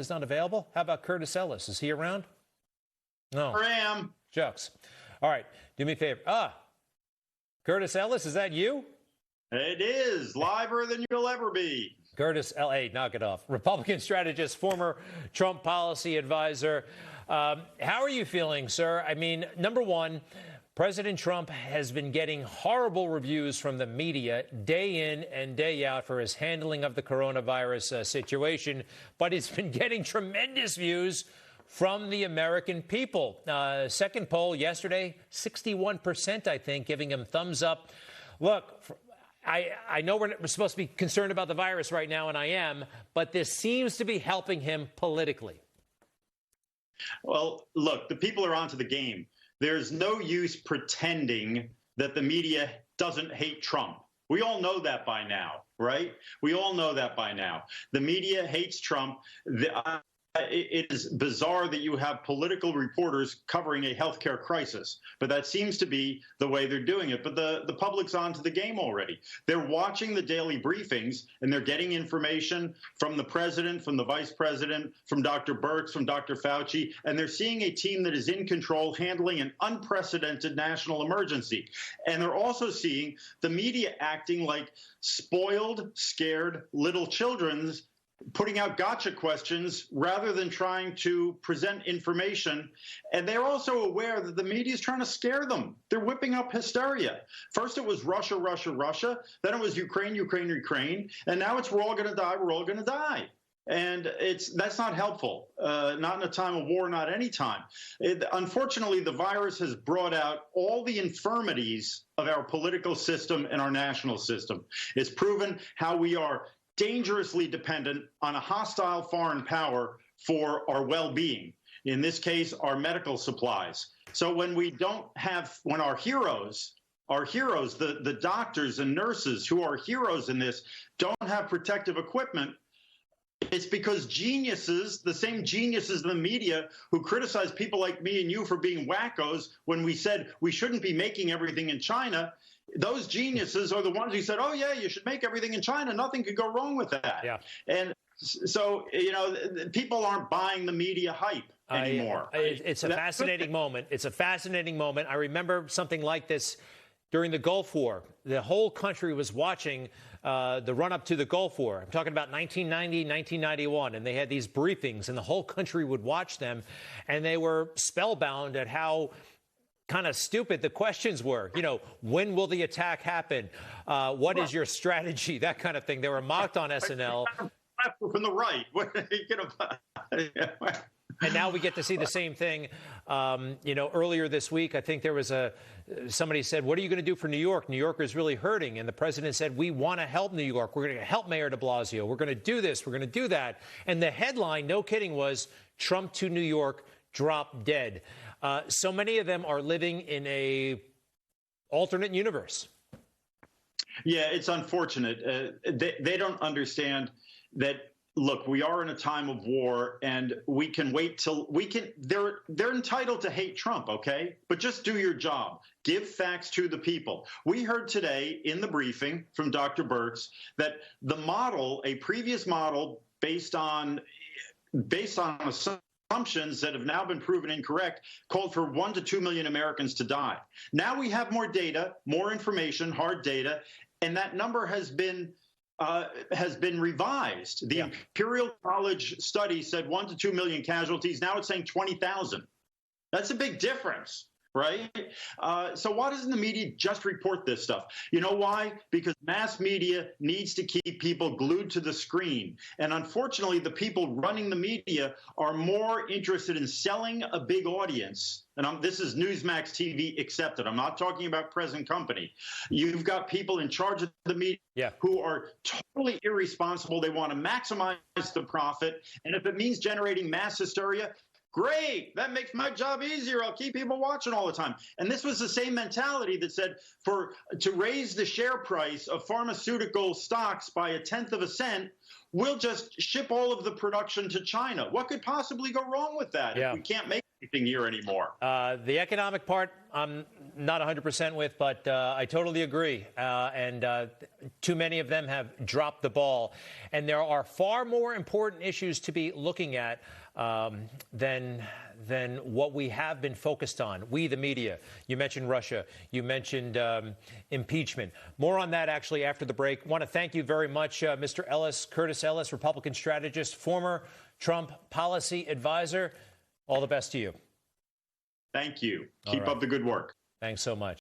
is not available. How about Curtis Ellis? Is he around? No. I am. Shucks. All right. Do me a favor. Curtis Ellis, is that you? It is liver than you'll ever be. Curtis, L.A., knock it off. Republican strategist, former Trump policy advisor. How are you feeling, sir? I mean, number one, President Trump has been getting horrible reviews from the media day in and day out for his handling of the coronavirus situation, but he's been getting tremendous views from the American people. Second poll yesterday, 61%, I think, giving him thumbs up. Look, I know we're supposed to be concerned about the virus right now, and I am, but this seems to be helping him politically. Well, look, the people are onto the game. There's no use pretending that the media doesn't hate Trump. We all know that by now, right? We all know that by now. The media hates Trump. It is bizarre that you have political reporters covering a healthcare crisis, but that seems to be the way they're doing it. But the public's onto the game already. They're watching the daily briefings, and they're getting information from the president, from the vice president, from Dr. Birx, from Dr. Fauci, and they're seeing a team that is in control, handling an unprecedented national emergency. And they're also seeing the media acting like spoiled, scared little children's, putting out gotcha questions rather than trying to present information. And they're also aware that the media is trying to scare them. They're whipping up hysteria. First it was Russia, Russia, Russia. Then it was Ukraine, Ukraine, Ukraine. And now it's we're all going to die, we're all going to die. And that's not helpful, not in a time of war, not any time. Unfortunately, the virus has brought out all the infirmities of our political system and our national system. It's proven how we are dangerously dependent on a hostile foreign power for our well-being. In this case, our medical supplies. So when we don't have, when our heroes, the doctors and nurses who are heroes in this, don't have protective equipment, it's because geniuses, the same geniuses in the media who criticize people like me and you for being wackos when we said we shouldn't be making everything in China, those geniuses are the ones who said, oh, yeah, you should make everything in China. Nothing could go wrong with that. Yeah. And so, you know, people aren't buying the media hype anymore. It's a fascinating moment. It's a fascinating moment. I remember something like this during the Gulf War. The whole country was watching the run-up to the Gulf War. I'm talking about 1990, 1991, and they had these briefings, and the whole country would watch them, and they were spellbound at how kind of stupid the questions were. You know, when will the attack happen? What is your strategy? That kind of thing. They were mocked on SNL. From the right. And now we get to see the same thing. You know, earlier this week, I think there was somebody said, what are you going to do for New York? New Yorkers really hurting. And the president said, we want to help New York. We're going to help Mayor de Blasio. We're going to do this. We're going to do that. And the headline, no kidding, was Trump to New York, drop dead. So many of them are living in a alternate universe. Yeah, it's unfortunate. They don't understand that. Look, we are in a time of war, and we can wait till we can. They're entitled to hate Trump, okay? But just do your job. Give facts to the people. We heard today in the briefing from Dr. Birx that the model, a previous model based on assumptions that have now been proven incorrect, called for 1 to 2 million Americans to die. Now we have more data, more information, hard data, and that number has been revised. The Imperial College study said 1 to 2 million casualties. Now it's saying 20,000. That's a big difference, right? So why doesn't the media just report this stuff? You know why? Because mass media needs to keep people glued to the screen. And unfortunately, the people running the media are more interested in selling a big audience. And this is Newsmax TV accepted. I'm not talking about present company. You've got people in charge of the media who are totally irresponsible. They want to maximize the profit. And if it means generating mass hysteria, great. That makes my job easier. I'll keep people watching all the time. And this was the same mentality that said to raise the share price of pharmaceutical stocks by 1/10 of a cent, we'll just ship all of the production to China. What could possibly go wrong with that? If we can't make anything here anymore. The economic part, I'm not 100% with, but I totally agree. And too many of them have dropped the ball. And there are far more important issues to be looking at than what we have been focused on. We, the media. You mentioned Russia. You mentioned impeachment. More on that, actually, after the break. Want to thank you very much, Mr. Ellis, Curtis Ellis, Republican strategist, former Trump policy advisor. All the best to you. Thank you. Keep up the good work. Thanks so much.